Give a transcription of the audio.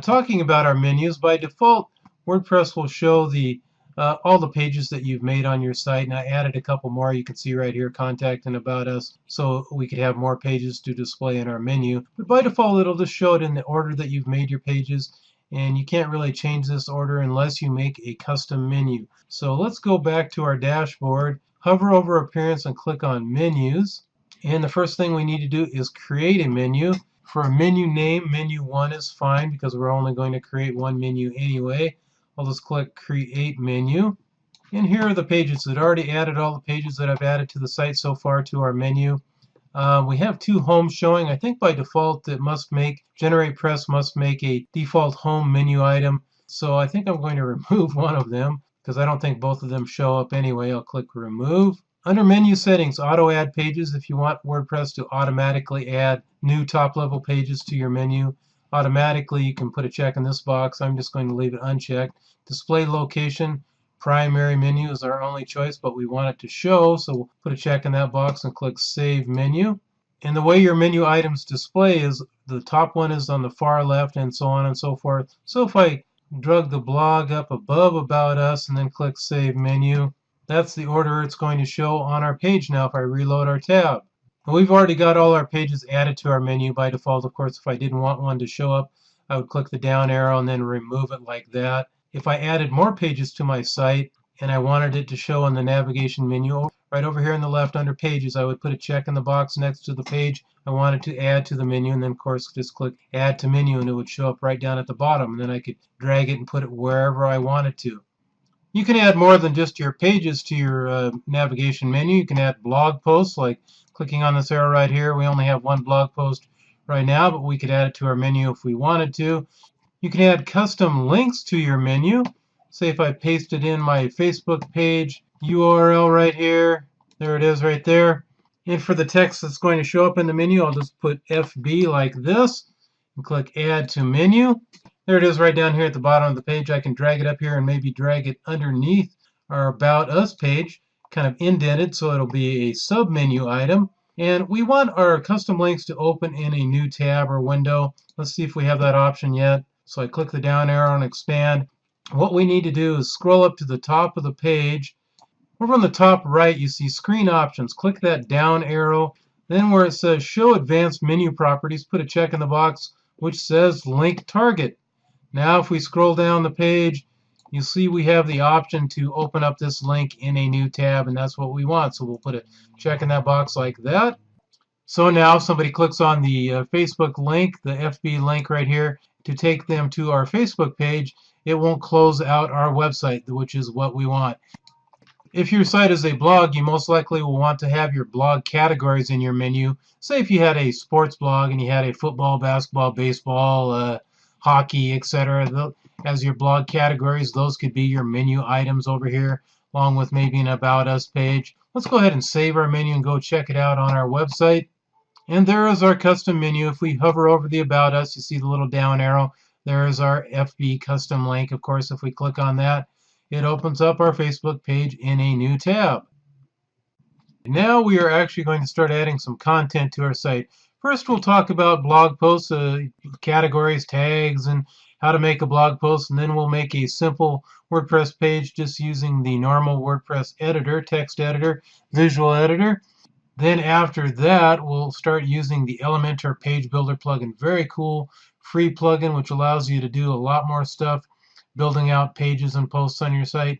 talking about our menus, by default, WordPress will show the all the pages that you've made on your site, and I added a couple more. You can see right here, contact and about us, so we could have more pages to display in our menu. But by default, it'll just show it in the order that you've made your pages, and you can't really change this order unless you make a custom menu. So let's go back to our dashboard, hover over Appearance, and click on Menus. And the first thing we need to do is create a menu. For a menu name, menu 1 is fine because we're only going to create one menu anyway. I'll just click Create Menu. And here are the pages. It already added all the pages that I've added to the site so far to our menu. We have two homes showing. I think by default it must make, GeneratePress must make a default home menu item. So I think I'm going to remove one of them because I don't think both of them show up anyway. I'll click Remove. Under Menu Settings, Auto Add Pages. If you want WordPress to automatically add new top-level pages to your menu, automatically you can put a check in this box. I'm just going to leave it unchecked. Display Location, Primary Menu is our only choice, but we want it to show, so we'll put a check in that box and click Save Menu. And the way your menu items display is the top one is on the far left and so on and so forth. So if I drag the blog up above About Us and then click Save Menu, that's the order it's going to show on our page now if I reload our tab. And we've already got all our pages added to our menu by default. Of course, if I didn't want one to show up, I would click the down arrow and then remove it like that. If I added more pages to my site and I wanted it to show in the navigation menu, right over here on the left under Pages, I would put a check in the box next to the page I wanted to add to the menu, and then of course just click Add to Menu, and it would show up right down at the bottom, and then I could drag it and put it wherever I wanted to. You can add more than just your pages to your navigation menu. You can add blog posts, like clicking on this arrow right here. We only have one blog post right now, but we could add it to our menu if we wanted to. You can add custom links to your menu. Say if I pasted in my Facebook page URL right here, there it is right there. And for the text that's going to show up in the menu, I'll just put FB like this and click Add to Menu. There it is right down here at the bottom of the page. I can drag it up here and maybe drag it underneath our About Us page, kind of indented so it'll be a sub-menu item. And we want our custom links to open in a new tab or window. Let's see if we have that option yet. So I click the down arrow and expand. What we need to do is scroll up to the top of the page. Over on the top right, you see Screen Options. Click that down arrow. Then where it says Show Advanced Menu Properties, put a check in the box which says Link Target. Now if we scroll down the page, you see we have the option to open up this link in a new tab, and that's what we want. So we'll put a check in that box like that. So now if somebody clicks on the Facebook link, the FB link right here, to take them to our Facebook page, it won't close out our website, which is what we want. If your site is a blog, you most likely will want to have your blog categories in your menu. Say if you had a sports blog and you had a football, basketball, baseball, hockey, etc. as your blog categories, those could be your menu items over here, along with maybe an About Us page. Let's go ahead and save our menu and go check it out on our website. And there is our custom menu. If we hover over the About Us, you see the little down arrow. There is our FB custom link. Of course, if we click on that, it opens up our Facebook page in a new tab. Now we are actually going to start adding some content to our site. First, we'll talk about blog posts, categories, tags, and how to make a blog post, and then we'll make a simple WordPress page just using the normal WordPress editor, text editor, visual editor. Then after that, we'll start using the Elementor Page Builder plugin. Very cool free plugin which allows you to do a lot more stuff building out pages and posts on your site.